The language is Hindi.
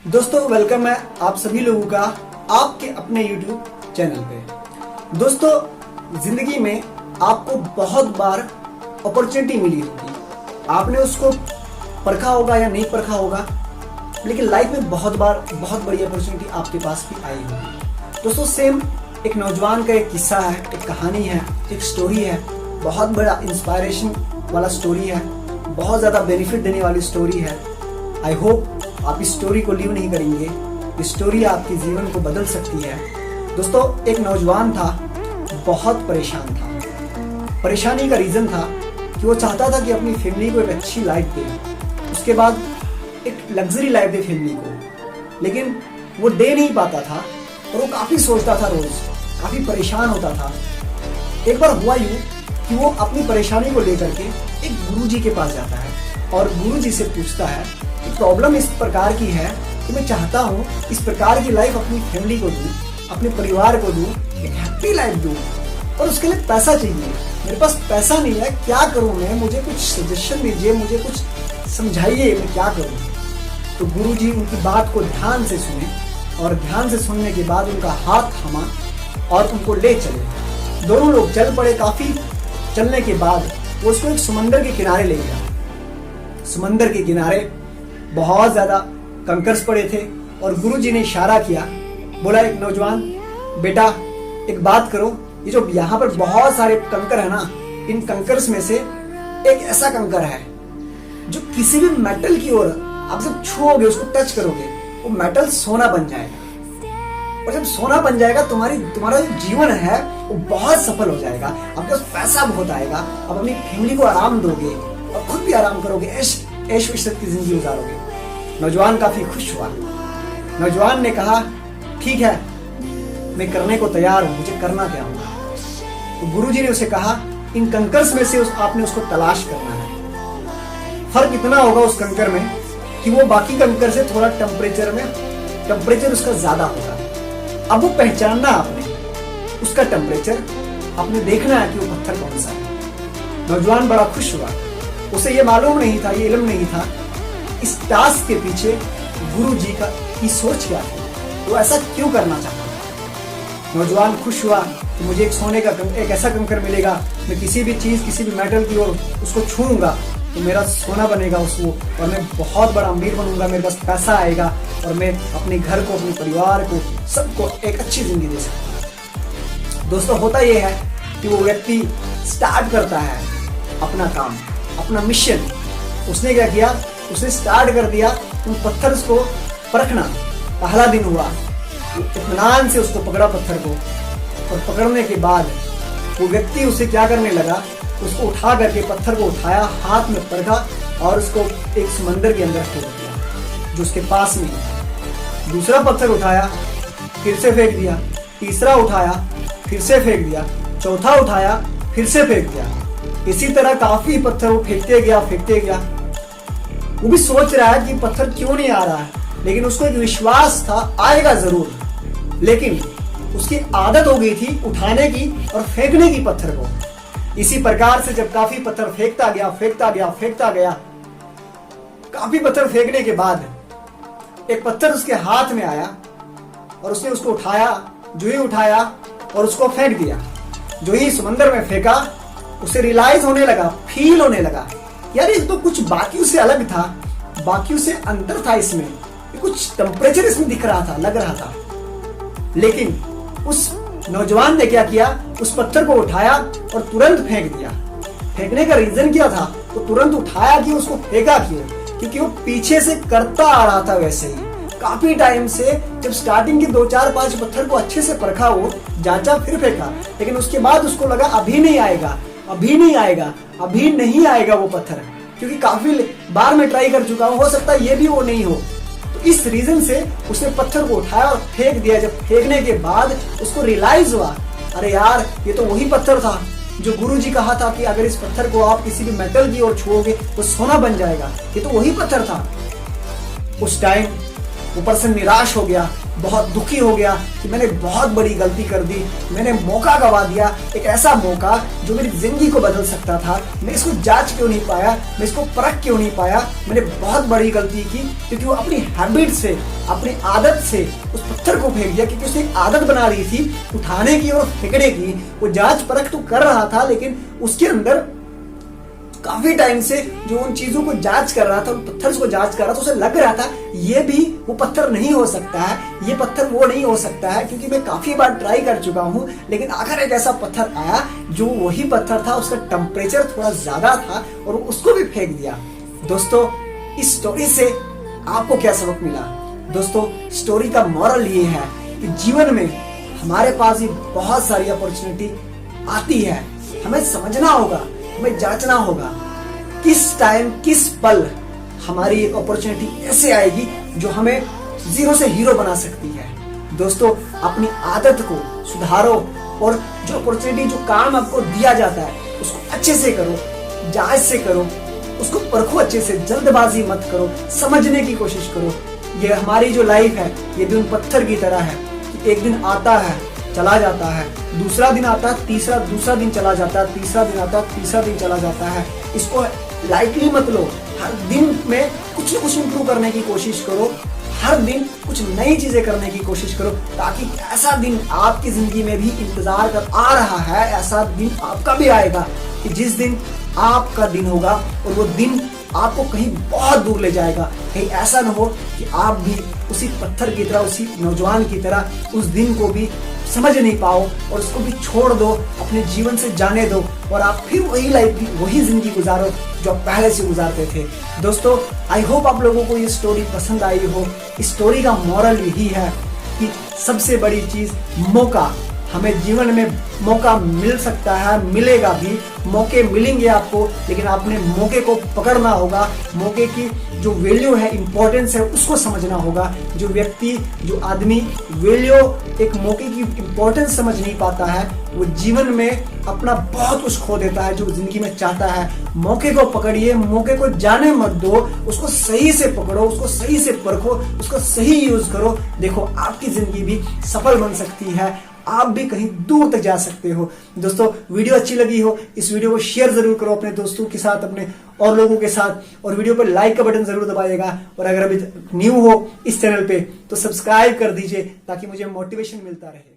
दोस्तों वेलकम है आप सभी लोगों का आपके अपने YouTube चैनल पे। दोस्तों जिंदगी में आपको बहुत बार अपॉर्चुनिटी मिली होगी, आपने उसको परखा होगा या नहीं परखा होगा, लेकिन लाइफ में बहुत बार बहुत बड़ी अपॉर्चुनिटी आपके पास भी आई होगी। दोस्तों सेम एक नौजवान का एक किस्सा है, एक कहानी है, एक स्टोरी है, बहुत बड़ा इंस्पायरेशन वाला स्टोरी है, बहुत ज़्यादा बेनिफिट देने वाली स्टोरी है। आई होप आप इस स्टोरी को लीव नहीं करेंगे, इस स्टोरी आपके जीवन को बदल सकती है। दोस्तों एक नौजवान था, बहुत परेशान था। परेशानी का रीज़न था कि वो चाहता था कि अपनी फैमिली को एक अच्छी लाइफ दे, उसके बाद एक लग्जरी लाइफ दे फैमिली को, लेकिन वो दे नहीं पाता था और वो काफ़ी सोचता था, रोज़ काफ़ी परेशान होता था। एक बार हुआ यूँ कि वो अपनी परेशानी को लेकर के एक गुरुजी के पास जाता है और गुरुजी से पूछता है कि प्रॉब्लम इस प्रकार की है कि मैं चाहता हूँ इस प्रकार की लाइफ अपनी फैमिली को दूँ, अपने परिवार को दूँ, एक हैप्पी लाइफ दूँ, और उसके लिए पैसा चाहिए। मेरे पास पैसा नहीं है, क्या करूँ मैं, मुझे कुछ सजेशन दीजिए, मुझे कुछ समझाइए मैं क्या करूँ। तो गुरुजी उनकी बात को ध्यान से सुने और ध्यान से सुनने के बाद उनका हाथ थामा और उनको ले चले। दोनों लोग चल पड़े। काफ़ी चलने के बाद वो उसको एक समंदर के किनारे ले गया। समंदर के किनारे बहुत ज़्यादा कंकर्स पड़े थे और गुरुजी ने इशारा किया, बोला एक नौजवान बेटा एक बात करो, ये जो यहाँ पर बहुत सारे कंकर है ना, इन कंकर्स में से एक ऐसा कंकर है जो किसी भी मेटल की ओर आप जब छुओगे, उसको टच करोगे, वो मेटल सोना बन जाएगा, और जब सोना बन जाएगा तुम्हारा जो जीवन है वो बहुत सफल हो जाएगा, आपके पास पैसा बहुत आएगा, आप अपनी फैमिली को आराम दोगे और खुद भी आराम करोगे, ऐश इज्जत की जिंदगी गुजारोगे। नौजवान काफी खुश हुआ। नौजवान ने कहा ठीक है मैं करने को तैयार हूँ, मुझे करना क्या होगा। तो गुरुजी ने उसे कहा इन कंकर्स में से आपने उसको तलाश करना है। फर्क इतना होगा उस कंकर में कि वो बाकी कंकर से थोड़ा टेम्परेचर उसका ज्यादा होगा। अब वो पहचानना आपने उसका टेम्परेचर, आपने देखना है कि वो पत्थर कौन सा है। नौजवान बड़ा खुश हुआ, उसे ये मालूम नहीं था, ये इल्म नहीं था इस टास्क के पीछे गुरुजी की सोच क्या थी, वो ऐसा क्यों करना चाहता था। नौजवान खुश हुआ कि मुझे एक सोने का एक ऐसा कंकर मिलेगा, मैं किसी भी चीज किसी भी मेटल की ओर उसको छूऊंगा तो मेरा सोना बनेगा उसको, और मैं बहुत बड़ा अमीर बनूंगा, मेरे पास पैसा आएगा और मैं अपने घर को, अपने परिवार को, सबको एक अच्छी जिंदगी दे सकता। दोस्तों होता यह है कि वो व्यक्ति स्टार्ट करता है अपना काम, अपना मिशन। उसने क्या किया, उसने स्टार्ट कर दिया उन पत्थर को परखना। पहला दिन हुआ, इत्मीनान से उसको पकड़ा पत्थर को, और पकड़ने के बाद वो व्यक्ति उसे क्या करने लगा, उसको उठा करके पत्थर को उठाया, हाथ में परखा और उसको एक समंदर के अंदर फेंक दिया जो उसके पास में है। दूसरा पत्थर उठाया, फिर से फेंक दिया, तीसरा उठाया, फिर से फेंक दिया, चौथा उठाया, फिर से फेंक दिया। इसी तरह काफी पत्थर वो फेंकते गया। वो भी सोच रहा है कि पत्थर क्यों नहीं आ रहा है, लेकिन उसको एक विश्वास था आएगा जरूर, लेकिन उसकी आदत हो गई थी उठाने की और फेंकने की पत्थर को। इसी प्रकार से जब काफी पत्थर फेंकता गया, काफी पत्थर फेंकने के बाद एक पत्थर उसके हाथ में आया और उसने उसको उठाया, जो ही उठाया और उसको फेंक दिया। जो ही समंदर में फेंका, उसे रियलाइज होने लगा, फील होने लगा, यार ये तो कुछ बाकियों से अलग था, बाकियों से अंदर था इसमें, कुछ टेम्परेचर इसमें दिख रहा था, लग रहा था। लेकिन उस नौजवान ने क्या किया, उस पत्थर को उठाया और तुरंत फेंक दिया। फेंकने का रीजन क्या था, वो तुरंत उठाया क्यों, उसको फेंका क्यों, क्योंकि वो पीछे से करता आ रहा था वैसे ही काफी टाइम से। जब स्टार्टिंग के 2 4 5 पत्थर को अच्छे से परखा, वो जांचा, फिर फेंका, लेकिन उसके बाद उसको लगा अभी नहीं आएगा वो पत्थर, क्योंकि काफी बार में ट्राई कर चुका हूं, हो सकता है ये भी वो नहीं हो। तो इस रीजन से उसने पत्थर को उठाया और फेंक दिया। जब फेंकने के बाद उसको रियलाइज हुआ, अरे यार ये तो वही पत्थर था जो गुरुजी कहा था कि अगर इस पत्थर को आप किसी भी मेटल की ओर छुओगे तो सोना बन जाएगा, ये तो वही पत्थर था। उस टाइम वो पर्सन निराश हो गया, बहुत दुखी हो गया कि मैंने बहुत बड़ी गलती कर दी, मैंने मौका गवा दिया, एक ऐसा मौका जो मेरी जिंदगी को बदल सकता था। मैं इसको जांच क्यों नहीं पाया, मैं इसको परख क्यों नहीं पाया। मैंने बहुत बड़ी गलती की क्योंकि वो अपनी हैबिट से, अपनी आदत से उस पत्थर को फेंक दिया, क्योंकि उसने एक आदत बना रही थी उठाने की और फेंकने की। वो जांच परख तो कर रहा था, लेकिन उसके अंदर काफी टाइम से जो उन चीजों को जांच कर रहा था, उन पत्थर को जांच कर रहा था, उसे लग रहा था ये भी वो पत्थर नहीं हो सकता है, ये पत्थर वो नहीं हो सकता है, क्योंकि मैं काफी बार ट्राई कर चुका हूँ। लेकिन आखिर एक ऐसा पत्थर आया जो वही पत्थर था, उसका टेम्परेचर थोड़ा ज्यादा था और उसको भी फेंक दिया। दोस्तों, इस स्टोरी से आपको क्या सबक मिला? दोस्तों, स्टोरी का मॉरल ये है कि जीवन में हमारे पास ही बहुत सारी अपॉर्चुनिटी आती है, हमें समझना होगा, हमें जांचना होगा किस टाइम, किस पल हमारी एक अपॉर्चुनिटी ऐसे आएगी जो हमें जीरो से हीरो बना सकती है। दोस्तों, अपनी आदत को सुधारो और जो अपॉर्चुनिटी, जो काम आपको दिया जाता है उसको अच्छे से करो, जांच से करो, उसको परखो अच्छे से, जल्दबाजी मत करो, समझने की कोशिश करो। ये हमारी जो लाइफ है ये भी उन पत्थर की तरह है कि एक दिन आता है, चला जाता है, दूसरा दिन आता है, दूसरा दिन चला जाता है, तीसरा दिन आता है, तीसरा दिन चला जाता है। इसको लाइटली मत लो। हर दिन में कुछ न कुछ इंप्रूव करने की कोशिश करो, हर दिन कुछ नई चीजें करने की कोशिश करो, ताकि ऐसा दिन आपकी जिंदगी में भी इंतजार कर आ रहा है, ऐसा दिन आपका भी आएगा कि जिस दिन आपका दिन होगा और वो दिन आपको कहीं बहुत दूर ले जाएगा। कहीं ऐसा न हो कि आप भी उसी पत्थर की तरह, उसी नौजवान की तरह उस दिन को भी समझ नहीं पाओ और उसको भी छोड़ दो, अपने जीवन से जाने दो और आप फिर वही लाइफ, वही जिंदगी गुजारो जो आप पहले से गुजारते थे। दोस्तों, आई होप आप लोगों को ये स्टोरी पसंद आई हो। इस स्टोरी का मॉरल यही है कि सबसे बड़ी चीज मौका, हमें जीवन में मौका मिल सकता है, मिलेगा भी, मौके मिलेंगे आपको, लेकिन आपने मौके को पकड़ना होगा। मौके की जो वैल्यू है, इंपॉर्टेंस है, उसको समझना होगा। जो व्यक्ति, जो आदमी वैल्यू, एक मौके की इंपॉर्टेंस समझ नहीं पाता है, वो जीवन में अपना बहुत कुछ खो देता है जो जिंदगी में चाहता है। मौके को पकड़िए, मौके को जाने मत दो, उसको सही से पकड़ो, उसको सही से परखो, उसको सही यूज करो। देखो, आपकी जिंदगी भी सफल बन सकती है, आप भी कहीं दूर तक जा सकते हो। दोस्तों, वीडियो अच्छी लगी हो, इस वीडियो को शेयर जरूर करो अपने दोस्तों के साथ, अपने और लोगों के साथ, और वीडियो पर लाइक का बटन जरूर दबाइएगा। और अगर अभी न्यू हो इस चैनल पे तो सब्सक्राइब कर दीजिए ताकि मुझे मोटिवेशन मिलता रहे।